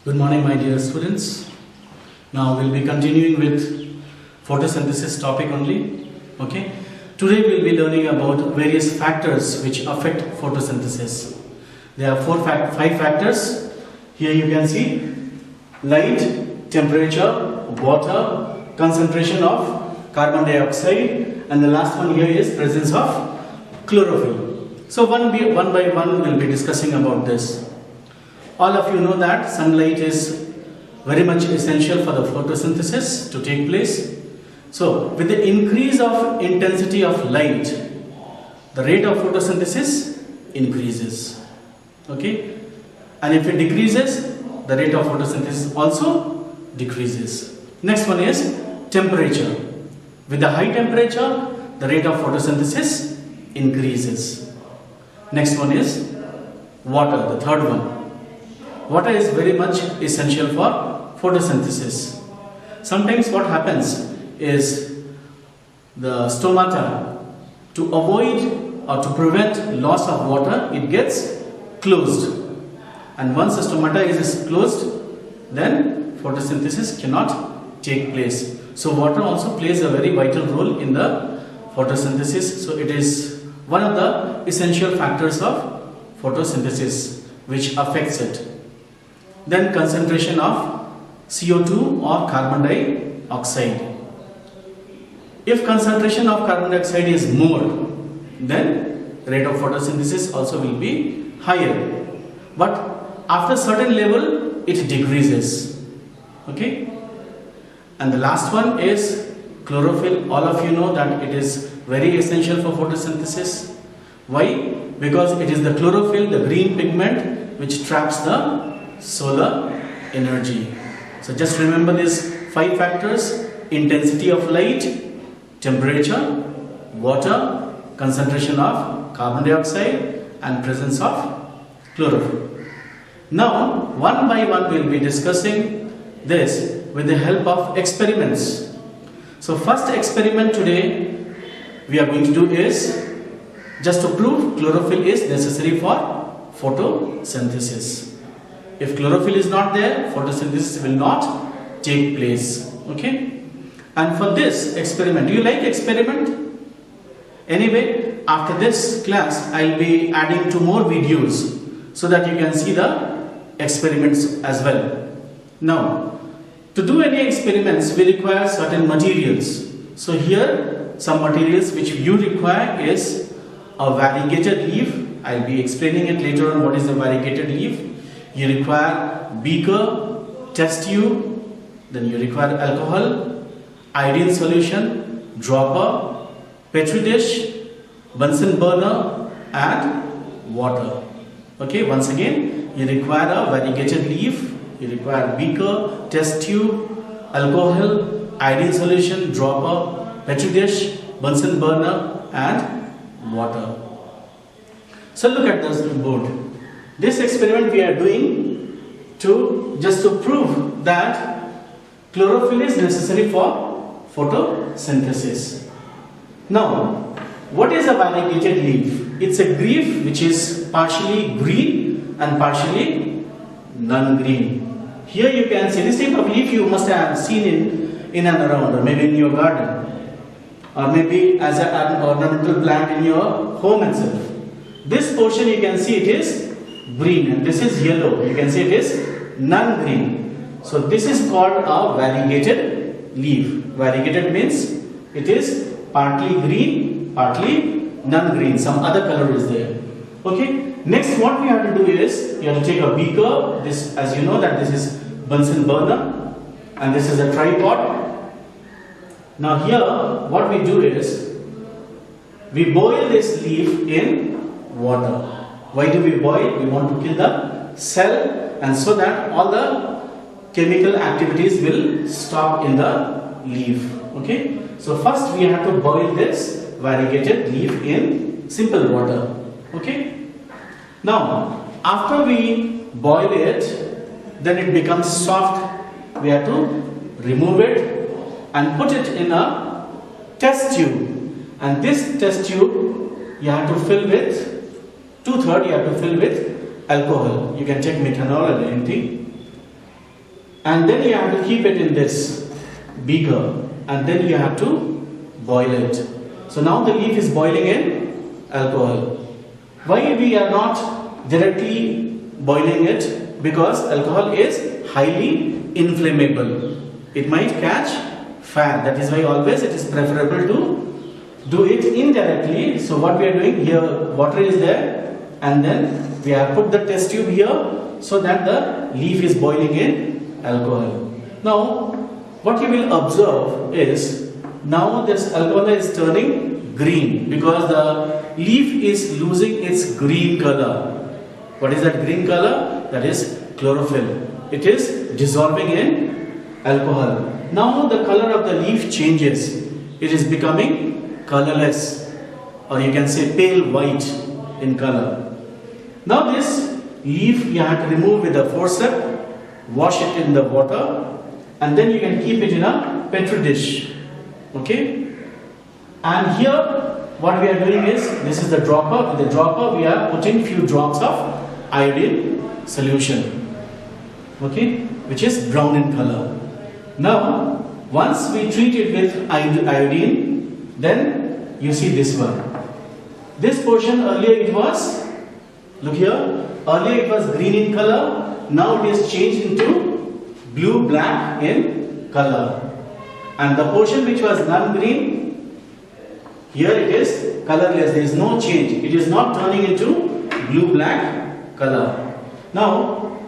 Good morning, my dear students. Now we'll be continuing with photosynthesis topic only. Okay. Today we'll be learning about various factors which affect photosynthesis. There are five factors. Here you can see light, temperature, water, concentration of carbon dioxide, and the last one here is presence of chlorophyll. So one by one we'll be discussing about this. All of you know that sunlight is very much essential for the photosynthesis to take place. So with the increase of intensity of light, the rate of photosynthesis increases. Okay? And if it decreases, the rate of photosynthesis also decreases. Next one is temperature. With the high temperature, the rate of photosynthesis increases. Next one is water, the third one. Water is very much essential for photosynthesis. Sometimes what happens is the stomata, to avoid or to prevent loss of water, it gets closed. And once the stomata is closed, then photosynthesis cannot take place. So water also plays a very vital role in the photosynthesis. So it is one of the essential factors of photosynthesis which affects it. Then concentration of CO2 or carbon dioxide. If concentration of carbon dioxide is more, then rate of photosynthesis also will be higher. But after certain level, it decreases. Okay? And the last one is chlorophyll. All of you know that it is very essential for photosynthesis. Why? Because it is the chlorophyll, the green pigment, which traps the solar energy. So just remember these five factors: intensity of light, temperature, water, concentration of carbon dioxide, and presence of chlorophyll. Now one by one we will be discussing this with the help of experiments. So first experiment today we are going to do is just to prove chlorophyll is necessary for photosynthesis. If chlorophyll is not there, photosynthesis will not take place. Okay? And for this experiment, do you like experiment? Anyway, after this class, I'll be adding 2 more videos so that you can see the experiments as well. Now, to do any experiments, we require certain materials. So here, some materials which you require is a variegated leaf. I'll be explaining it later on what is a variegated leaf. You require beaker, test tube, then you require alcohol, iodine solution, dropper, petri dish, Bunsen burner, and water. Okay, once again, you require a variegated leaf, you require beaker, test tube, alcohol, iodine solution, dropper, petri dish, Bunsen burner, and water. So look at this board. This experiment we are doing just to prove that chlorophyll is necessary for photosynthesis. Now, what is a variegated leaf? It's a leaf which is partially green and partially non-green. Here you can see this type of leaf you must have seen in and around, or maybe in your garden, or maybe as an ornamental plant in your home itself. This portion you can see it is green and this is yellow. You can see it is non-green. So this is called a variegated leaf. Variegated means it is partly green, partly non-green. Some other color is there. Okay. Next, what we have to do is you have to take a beaker. This, as you know, that this is Bunsen burner, and this is a tripod. Now here, what we do is we boil this leaf in water. Why do we boil? We want to kill the cell, and so that all the chemical activities will stop in the leaf. Okay. So first we have to boil this variegated leaf in simple water. Okay. Now after we boil it, then it becomes soft. We have to remove it and put it in a test tube, and this test tube you have to fill with 2/3 you have to fill with alcohol. You can take methanol or anything. and then you have to keep it in this beaker, and then you have to boil it. So now the leaf is boiling in alcohol. Why we are not directly boiling it? Because alcohol is highly inflammable. It might catch fire. That is why always it is preferable to do it indirectly. So what we are doing here, water is there, and then we have put the test tube here so that the leaf is boiling in alcohol. Now what you will observe is, now this alcohol is turning green because the leaf is losing its green color. What is that green color? That is chlorophyll. It is dissolving in alcohol. Now the color of the leaf changes. It is becoming colorless, or you can say pale white in color. Now this leaf you have to remove with a forceps, wash it in the water, and then you can keep it in a petri dish. Okay? And here what we are doing is, this is the dropper. In the dropper we are putting few drops of iodine solution, okay, which is brown in color. Now once we treat it with iodine, then you see this one. This portion earlier it was, look here, earlier it was green in color, now it is changed into blue black in color. And the portion which was non-green, here it is colorless, there is no change. It is not turning into blue black color. Now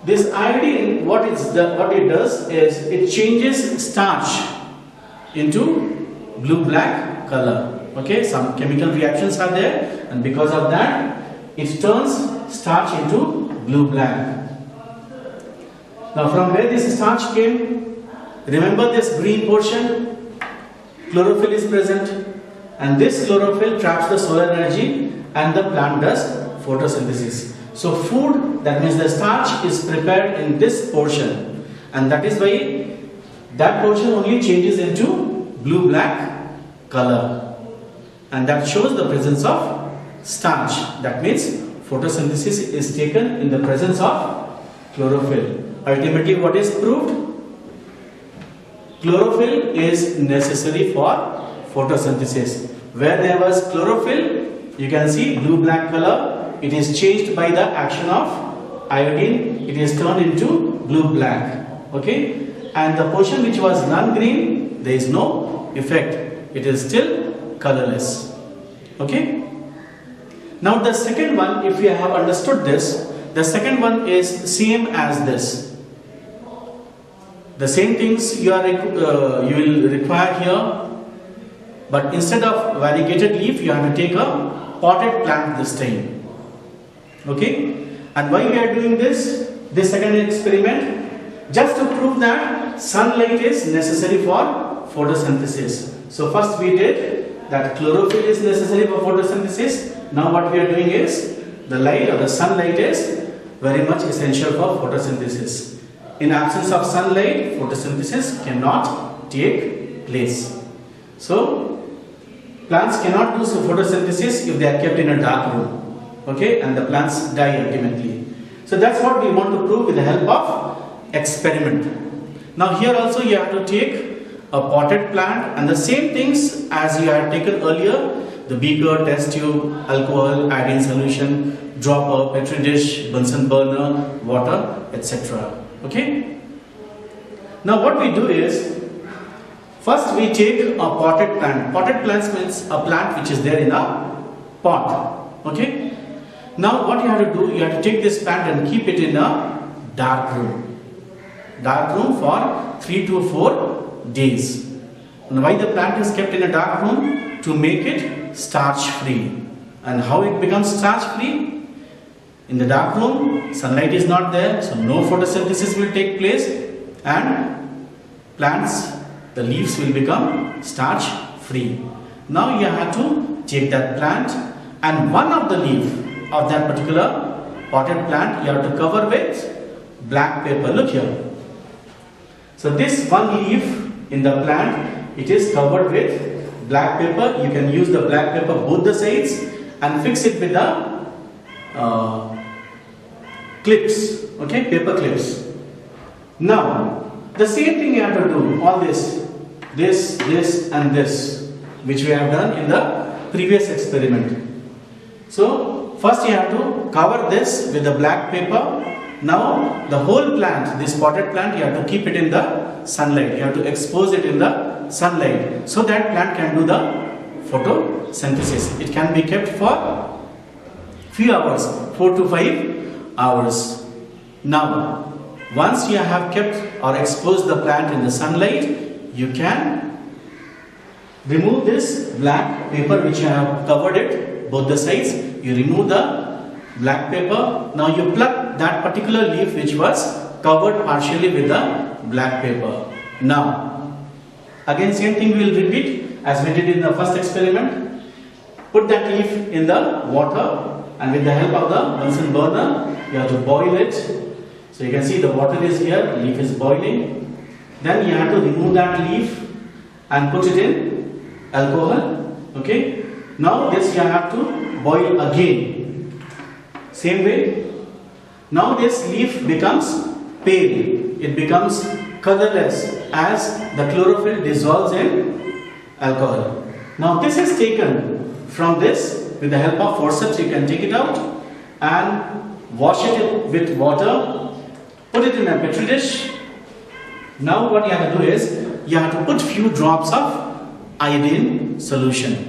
this iodine, what it does is it changes starch into blue black color. Okay, some chemical reactions are there, and because of that it turns starch into blue black. Now from where this starch came? Remember this green portion? Chlorophyll is present, and this chlorophyll traps the solar energy and the plant does photosynthesis. So food, that means the starch, is prepared in this portion, and that is why that portion only changes into blue black color, and that shows the presence of starch. That means photosynthesis is taken in the presence of chlorophyll. Ultimately what is proved? Chlorophyll is necessary for photosynthesis. Where there was chlorophyll, you can see blue black color. It is changed by the action of iodine. It is turned into blue black. Okay, and the portion which was non-green, there is no effect. It is still colorless. Okay. Now the second one, if you have understood this, the second one is same as this. The same things you will require here, but instead of variegated leaf, you have to take a potted plant this time. Okay, and why we are doing this second experiment? Just to prove that sunlight is necessary for photosynthesis. So first we did that chlorophyll is necessary for photosynthesis. Now what we are doing is, the light or the sunlight is very much essential for photosynthesis. In absence of sunlight, photosynthesis cannot take place. So plants cannot do photosynthesis if they are kept in a dark room. Okay, and the plants die ultimately. So that's what we want to prove with the help of experiment. Now here also you have to take a potted plant and the same things as you had taken earlier, the beaker, test tube, alcohol, iodine solution, dropper, petri dish, Bunsen burner, water, etc. Okay. Now what we do is, first we take a potted plant. Potted plants means a plant which is there in a pot. Okay. Now what you have to do, you have to take this plant and keep it in a dark room. Dark room for 3 to 4 days. And why the plant is kept in a dark room? To make it starch free. And how it becomes starch free? In the dark room, sunlight is not there, so no photosynthesis will take place, and plants, the leaves will become starch free. Now you have to take that plant, and one of the leaf of that particular potted plant you have to cover with black paper. Look here. So this one leaf in the plant, it is covered with black paper. You can use the black paper both the sides and fix it with the clips, okay, paper clips. Now, the same thing you have to do, all this and this, which we have done in the previous experiment. So, first you have to cover this with the black paper. Now, the whole plant, this potted plant, you have to keep it in the sunlight. You have to expose it in the sunlight so that plant can do the photosynthesis. It can be kept for few hours, 4 to 5 hours. Now, once you have kept or exposed the plant in the sunlight, you can remove this black paper which you have covered it, both the sides. You remove the black paper. Now you pluck that particular leaf which was covered partially with the black paper. Now, again same thing we will repeat as we did in the first experiment. Put that leaf in the water and with the help of the Bunsen burner, you have to boil it. So you can see the water is here, leaf is boiling. Then you have to remove that leaf and put it in alcohol. Okay. Now this you have to boil again. Same way. Now this leaf becomes pale. It becomes colorless as the chlorophyll dissolves in alcohol. Now this is taken from this with the help of forceps. You can take it out and wash it with water. Put it in a petri dish. Now what you have to do is you have to put few drops of iodine solution.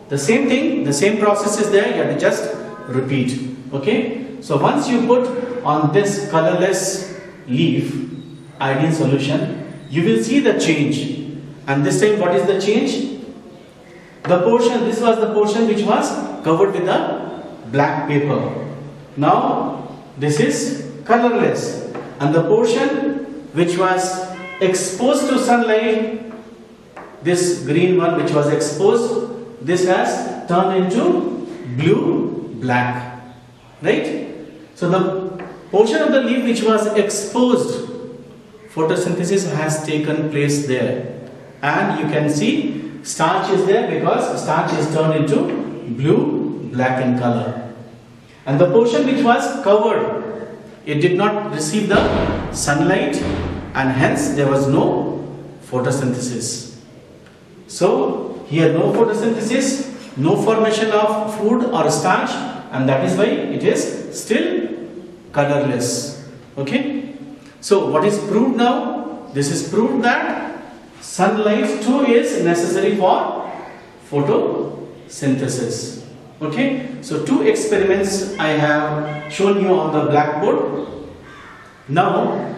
The same thing, the same process is there. You have to just repeat. Okay. So once you put on this colorless leaf iodine solution, you will see the change. And this time what is the change? The portion, this was the portion which was covered with the black paper. Now this is colorless, and the portion which was exposed to sunlight, this green one which was exposed, this has turned into blue black, right? So the portion of the leaf which was exposed, photosynthesis has taken place there, and you can see starch is there because starch is turned into blue black in color. And the portion which was covered, it did not receive the sunlight, and hence there was no photosynthesis. So here no photosynthesis, no formation of food or starch, and that is why it is still colorless. Okay. So what is proved now? This is proved that sunlight too is necessary for photosynthesis. Okay. So two experiments I have shown you on the blackboard. Now